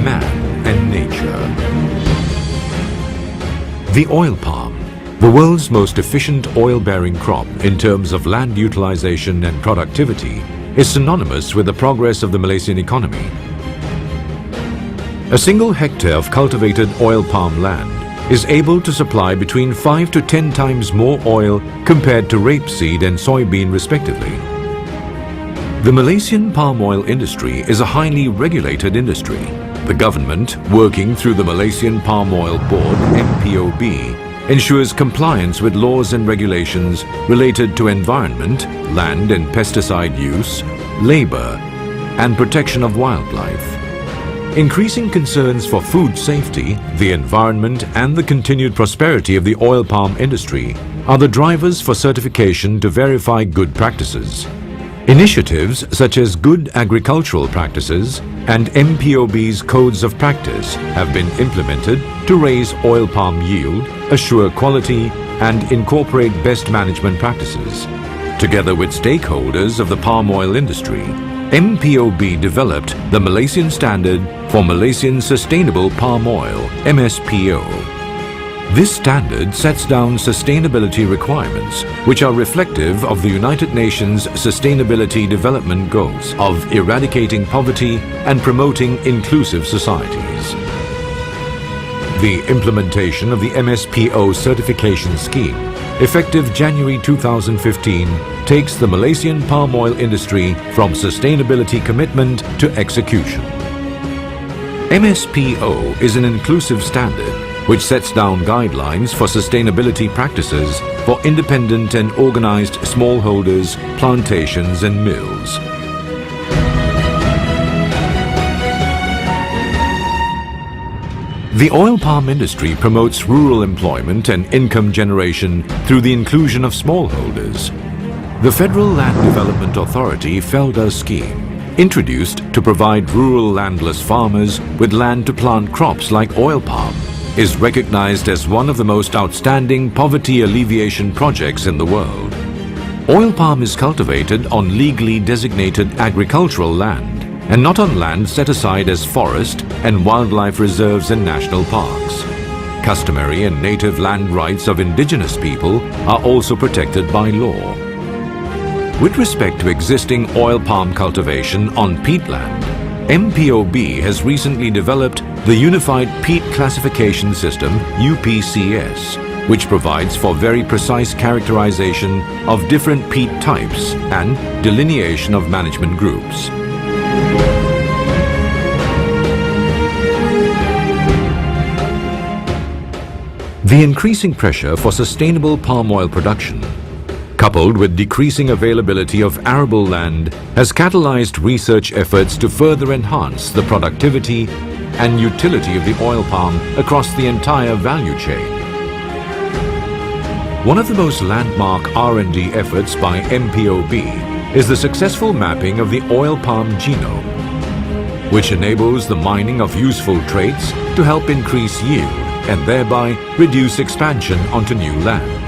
man and nature. The oil palm, the world's most efficient oil-bearing crop in terms of land utilization and productivity, is synonymous with the progress of the Malaysian economy. A single hectare of cultivated oil palm land is able to supply between 5 to 10 times more oil compared to rapeseed and soybean respectively. The Malaysian palm oil industry is a highly regulated industry. The government, working through the Malaysian Palm Oil Board (MPOB), ensures compliance with laws and regulations related to environment, land and pesticide use, labor, and protection of wildlife. Increasing concerns for food safety, the environment and the continued prosperity of the oil palm industry are the drivers for certification to verify good practices. Initiatives such as Good Agricultural Practices and MPOB's Codes of Practice have been implemented to raise oil palm yield, assure quality and incorporate best management practices. Together with stakeholders of the palm oil industry, MPOB developed the Malaysian Standard for Malaysian Sustainable Palm Oil (MSPO). This standard sets down sustainability requirements which are reflective of the United Nations Sustainability Development Goals of eradicating poverty and promoting inclusive societies. The implementation of the MSPO certification scheme, effective January 2015, takes the Malaysian palm oil industry from sustainability commitment to execution. MSPO is an inclusive standard which sets down guidelines for sustainability practices for independent and organized smallholders, plantations and mills. The oil palm industry promotes rural employment and income generation through the inclusion of smallholders. The Federal Land Development Authority FLDA scheme, introduced to provide rural landless farmers with land to plant crops like oil palm, is recognized as one of the most outstanding poverty alleviation projects in the world. Oil palm is cultivated on legally designated agricultural land and not on land set aside as forest and wildlife reserves and national parks. Customary and native land rights of indigenous people are also protected by law. With respect to existing oil palm cultivation on peatland, MPOB has recently developed the Unified Peat Classification System (UPCS), which provides for very precise characterization of different peat types and delineation of management groups. The increasing pressure for sustainable palm oil production, coupled with decreasing availability of arable land, has catalyzed research efforts to further enhance the productivity and utility of the oil palm across the entire value chain. One of the most landmark R&D efforts by MPOB is the successful mapping of the oil palm genome, which enables the mining of useful traits to help increase yield and thereby reduce expansion onto new land.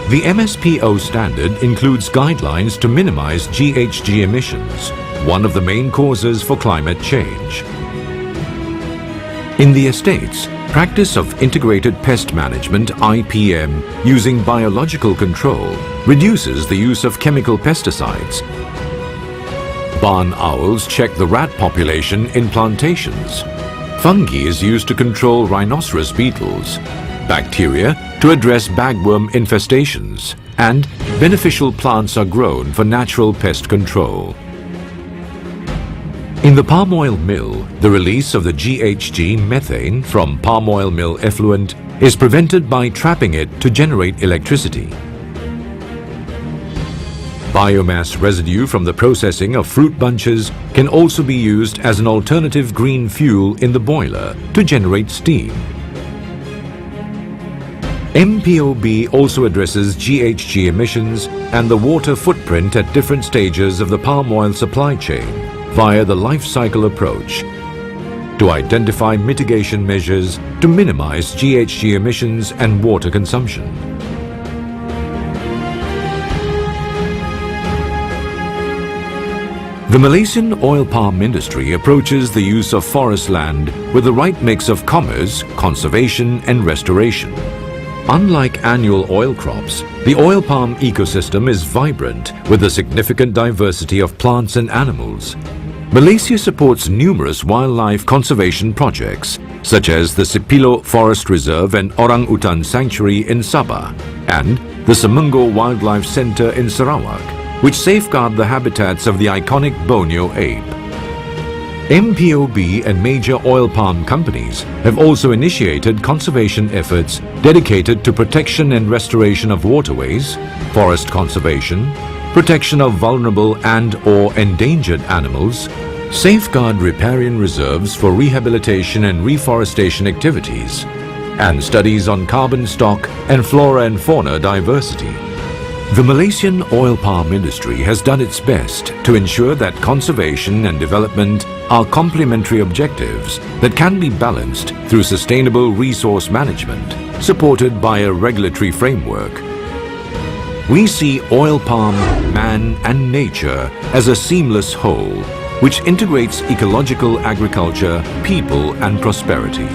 The MSPO standard includes guidelines to minimize GHG emissions, one of the main causes for climate change. In the estates, practice of integrated pest management (IPM) using biological control reduces the use of chemical pesticides. Barn owls check the rat population in plantations. Fungi is used to control rhinoceros beetles, bacteria to address bagworm infestations, and beneficial plants are grown for natural pest control. In the palm oil mill, the release of the GHG methane from palm oil mill effluent is prevented by trapping it to generate electricity. Biomass residue from the processing of fruit bunches can also be used as an alternative green fuel in the boiler to generate steam. MPOB also addresses GHG emissions and the water footprint at different stages of the palm oil supply chain via the life cycle approach to identify mitigation measures to minimize GHG emissions and water consumption. The Malaysian oil palm industry approaches the use of forest land with the right mix of commerce, conservation and restoration. Unlike annual oil crops, the oil palm ecosystem is vibrant with a significant diversity of plants and animals. Malaysia supports numerous wildlife conservation projects such as the Sipilo Forest Reserve and Orang Utan Sanctuary in Sabah and the Semenggor Wildlife Centre in Sarawak, which safeguard the habitats of the iconic Borneo ape. MPOB and major oil palm companies have also initiated conservation efforts dedicated to protection and restoration of waterways, forest conservation, protection of vulnerable and/or endangered animals, safeguard riparian reserves for rehabilitation and reforestation activities, and studies on carbon stock and flora and fauna diversity. The Malaysian oil palm industry has done its best to ensure that conservation and development are complementary objectives that can be balanced through sustainable resource management, supported by a regulatory framework. We see oil palm, man and nature as a seamless whole, which integrates ecological agriculture, people and prosperity.